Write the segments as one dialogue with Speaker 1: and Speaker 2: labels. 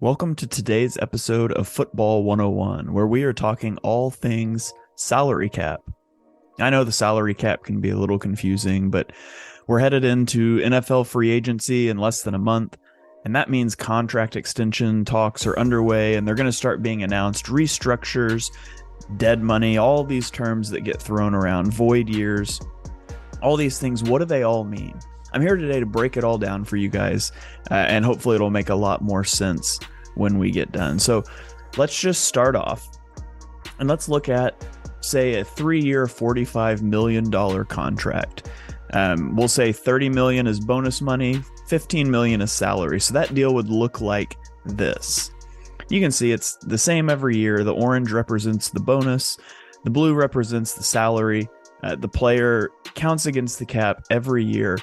Speaker 1: Welcome to today's episode of Football 101, where we are talking all things salary cap. I know the salary cap can be a little confusing, but we're headed into NFL free agency in less than a month, and that means contract extension talks are underway, and they're going to start being announced. Restructures, dead money, all these terms that get thrown around, void years, all these things. What do they all mean? I'm here today to break it all down for you guys, and hopefully it'll make a lot more sense when we get done. So let's just start off and let's look at, say, a 3-year, $45 million contract. We'll say $30 million is bonus money, $15 million is salary. So that deal would look like this. You can see it's the same every year. The orange represents the bonus, the blue represents the salary. The player counts against the cap every year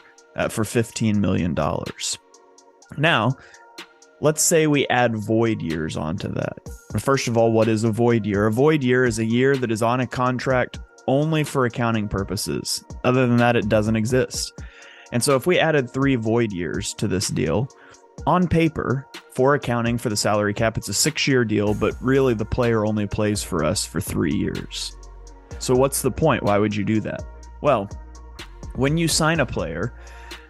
Speaker 1: for $15 million. Now, let's say we add void years onto that. First of all, what is a void year? A void year is a year that is on a contract only for accounting purposes. Other than that, it doesn't exist. And so if we added 3 void years to this deal, on paper, for accounting for the salary cap, it's a 6-year deal, but really the player only plays for us for 3 years. So what's the point? Why would you do that? Well, when you sign a player,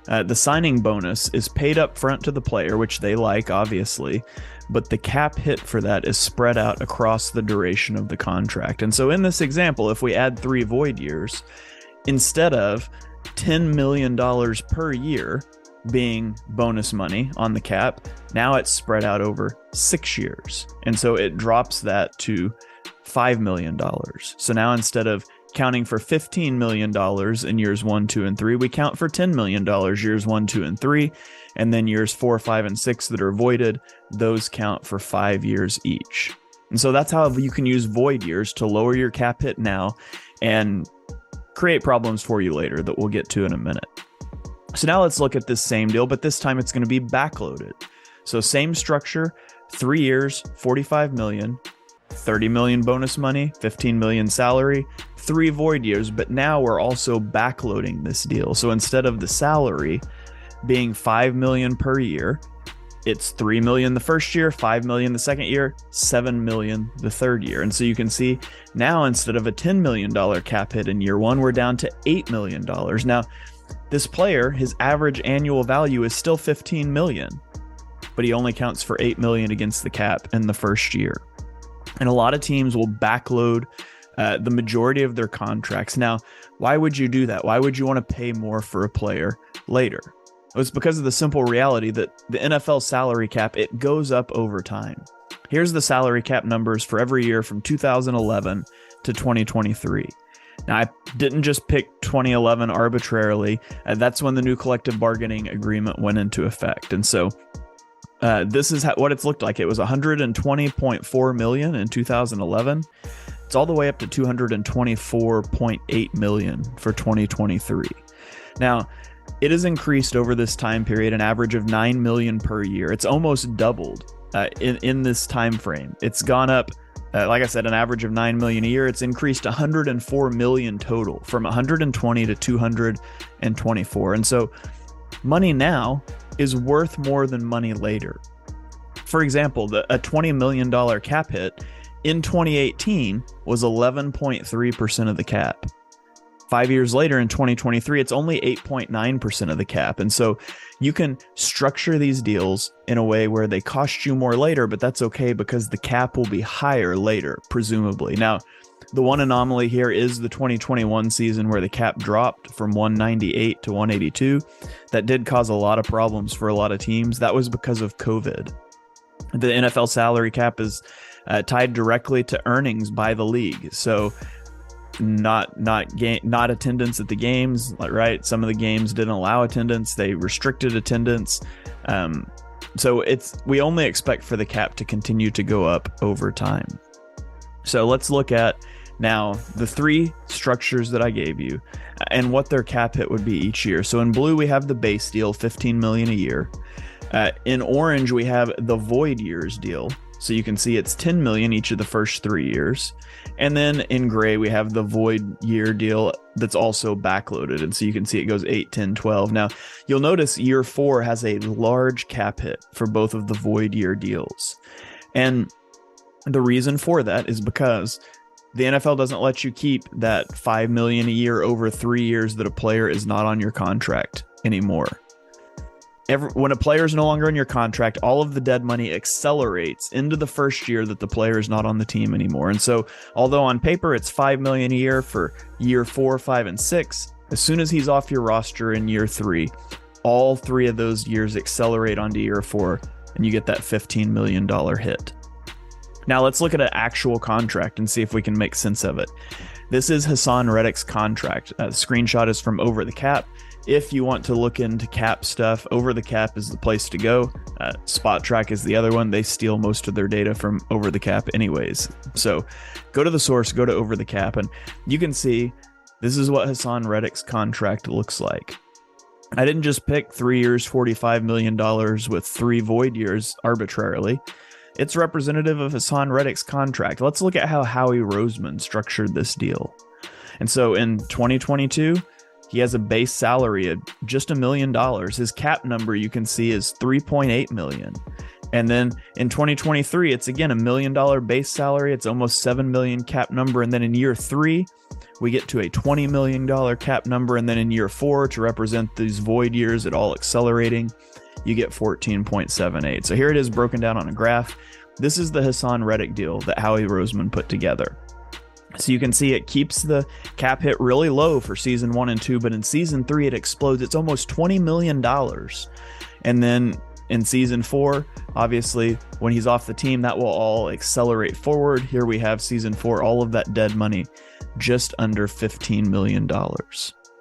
Speaker 1: the signing bonus is paid up front to the player, which they like, obviously, but the cap hit for that is spread out across the duration of the contract. And so in this example, if we add 3 void years, instead of $10 million per year being bonus money on the cap, now it's spread out over 6 years. And so it drops that to $5 million. So now instead of counting for $15 million in years 1, 2, and 3, we count for $10 million years 1, 2, and 3, and then years 4, 5, and 6 that are voided, those count for 5 years each. And so that's how you can use void years to lower your cap hit now and create problems for you later that we'll get to in a minute. So now let's look at this same deal, but this time it's going to be backloaded. So same structure, 3 years, $45 million, $30 million bonus money, $15 million salary, 3 void years, but now we're also backloading this deal. So instead of the salary being $5 million per year, it's $3 million the first year, $5 million the second year, $7 million the third year. And so you can see now instead of a $10 million cap hit in year 1, we're down to $8 million. Now, this player, his average annual value is still $15 million, but he only counts for $8 million against the cap in the first year. And a lot of teams will backload the majority of their contracts. Now, why would you do that? Why would you want to pay more for a player later? Well, it's because of the simple reality that the NFL salary cap, it goes up over time. Here's the salary cap numbers for every year from 2011 to 2023. Now, I didn't just pick 2011 arbitrarily. That's when the new collective bargaining agreement went into effect. And so this is what it's looked like. It was $120.4 million in 2011. It's all the way up to $224.8 million for 2023. Now, it has increased over this time period an average of $9 million per year. It's almost doubled in this time frame. It's gone up, like I said, an average of $9 million a year. It's increased $104 million total from 120 to 224. And so money now is worth more than money later. For example, a $20 million cap hit in 2018 was 11.3% of the cap. 5 years later in 2023, it's only 8.9% of the cap. And so you can structure these deals in a way where they cost you more later, but that's okay because the cap will be higher later, presumably. Now, the one anomaly here is the 2021 season where the cap dropped from 198 to 182. That did cause a lot of problems for a lot of teams. That was because of COVID. The NFL salary cap is tied directly to earnings by the league. So not attendance at the games, right? Some of the games didn't allow attendance. They restricted attendance. So we only expect for the cap to continue to go up over time. So let's look at now the 3 structures that I gave you and what their cap hit would be each year. So in blue, we have the base deal, $15 million a year. In orange, we have the void years deal. So you can see it's 10 million each of the first 3 years. And then in gray, we have the void year deal that's also backloaded. And so you can see it goes 8, 10, 12. Now, you'll notice year 4 has a large cap hit for both of the void year deals. And the reason for that is because the NFL doesn't let you keep that $5 million a year over 3 years that a player is not on your contract anymore. When a player is no longer in your contract, all of the dead money accelerates into the first year that the player is not on the team anymore. And so, although on paper it's $5 million a year for year 4, 5, and 6, as soon as he's off your roster in year 3, all 3 of those years accelerate onto year 4, and you get that $15 million hit. Now let's look at an actual contract and see if we can make sense of it. This is Hassan Reddick's contract. The screenshot is from Over the Cap. If you want to look into cap stuff, Over the Cap is the place to go. Spot Track is the other one. They steal most of their data from Over the Cap anyways. So go to the source, go to Over the Cap, and you can see this is what Hassan Reddick's contract looks like. I didn't just pick 3 years, $45 million with 3 void years arbitrarily. It's representative of Hassan Reddick's contract. Let's look at how Howie Roseman structured this deal. And so in 2022, he has a base salary of just $1 million. His cap number you can see is $3.8 million. And then in 2023, it's again $1 million base salary. It's almost $7 million cap number. And then in year 3, we get to a $20 million cap number. And then in year 4, to represent these void years, it all accelerating, you get 14.78. So here it is broken down on a graph. This is the Hassan Reddick deal that Howie Roseman put together. So you can see it keeps the cap hit really low for season 1 and 2, but in season 3 it explodes. It's almost $20 million. And then in season 4, obviously when he's off the team, that will all accelerate forward. Here we have season 4, all of that dead money, just under $15 million.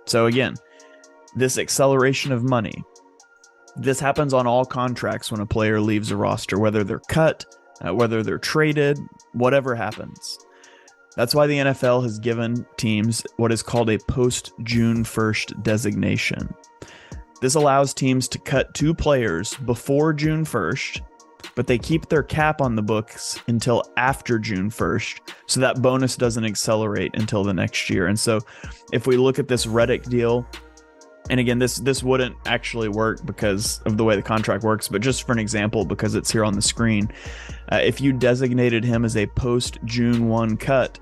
Speaker 1: So again, this acceleration of money, this happens on all contracts when a player leaves a roster, whether they're cut, whether they're traded, whatever happens. That's why the NFL has given teams what is called a post-June 1st designation. This allows teams to cut 2 players before June 1st, but they keep their cap on the books until after June 1st, so that bonus doesn't accelerate until the next year. And so if we look at this Reddick deal, and again, this wouldn't actually work because of the way the contract works, but just for an example, because it's here on the screen, if you designated him as a post-June 1 cut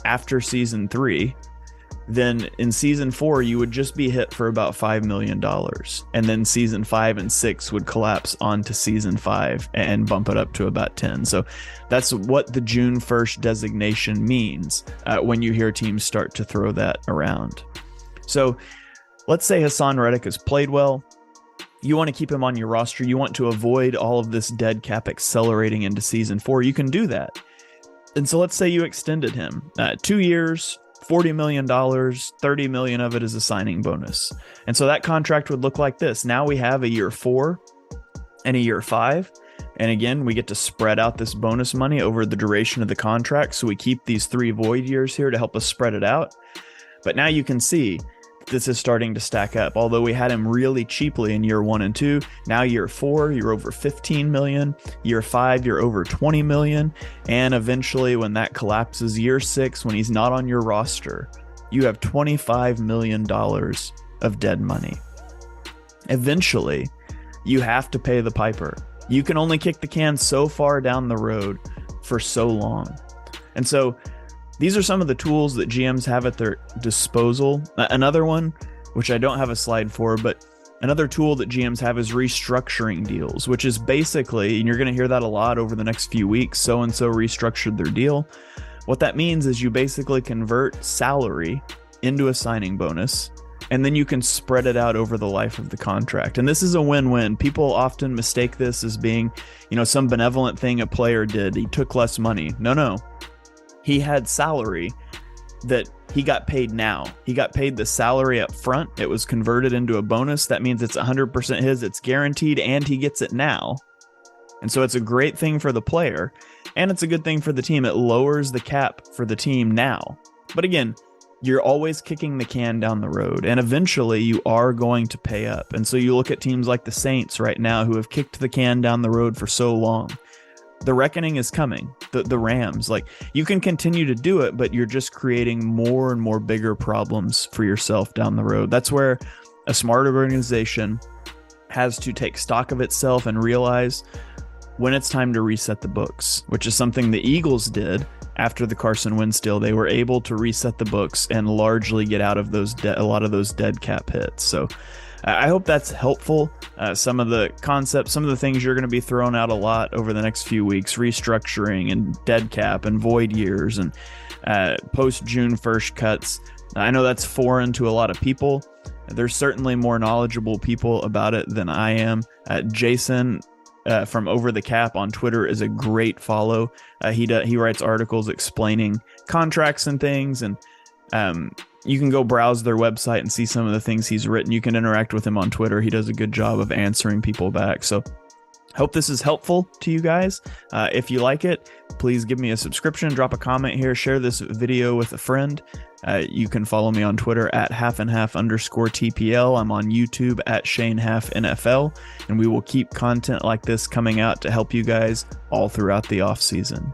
Speaker 1: after season 3, then in season 4, you would just be hit for about $5 million. And then season 5 and 6 would collapse onto season 5 and bump it up to about 10. So that's what the June 1st designation means when you hear teams start to throw that around. So let's say Hassan Reddick has played well. You want to keep him on your roster. You want to avoid all of this dead cap accelerating into season 4. You can do that. And so let's say you extended him 2 years, $40 million, $30 million of it is a signing bonus. And so that contract would look like this. Now we have a year 4 and a year 5. And again, we get to spread out this bonus money over the duration of the contract. So we keep these 3 void years here to help us spread it out. But now you can see this is starting to stack up. Although we had him really cheaply in year 1 and 2, now year 4, you're over 15 million. Year 5, you're over 20 million. And eventually when that collapses, year 6, when he's not on your roster, you have $25 million of dead money. Eventually, you have to pay the piper. You can only kick the can so far down the road for so long. And so these are some of the tools that GMs have at their disposal. Another one, which I don't have a slide for, but another tool that GMs have is restructuring deals, which is basically, and you're going to hear that a lot over the next few weeks, so-and-so restructured their deal. What that means is you basically convert salary into a signing bonus, and then you can spread it out over the life of the contract. And this is a win-win. People often mistake this as being, some benevolent thing a player did. He took less money. No. He had salary that he got paid now. He got paid the salary up front. It was converted into a bonus. That means it's 100% his. It's guaranteed, and he gets it now. And so it's a great thing for the player, and it's a good thing for the team. It lowers the cap for the team now. But again, you're always kicking the can down the road, and eventually you are going to pay up. And so you look at teams like the Saints right now who have kicked the can down the road for so long. The reckoning is coming. The Rams, like, you can continue to do it, but you're just creating more and more bigger problems for yourself down the road. That's where a smarter organization has to take stock of itself and realize when it's time to reset the books, which is something the Eagles did after the Carson Wentz deal. They were able to reset the books and largely get out of those a lot of those dead cap hits. So I hope that's helpful. Some of the concepts, some of the things you're going to be thrown out a lot over the next few weeks: restructuring and dead cap and void years and post June 1st cuts. I know that's foreign to a lot of people. There's certainly more knowledgeable people about it than I am. Jason from Over the Cap on Twitter is a great follow. He writes articles explaining contracts and things, and you can go browse their website and see some of the things he's written. You can interact with him on Twitter. He does a good job of answering people back. So hope this is helpful to you guys. If you like it, please give me a subscription, drop a comment here, share this video with a friend. You can follow me on Twitter at @halfandhalf_TPL. I'm on YouTube at ShaneHalfNFL, and we will keep content like this coming out to help you guys all throughout the offseason.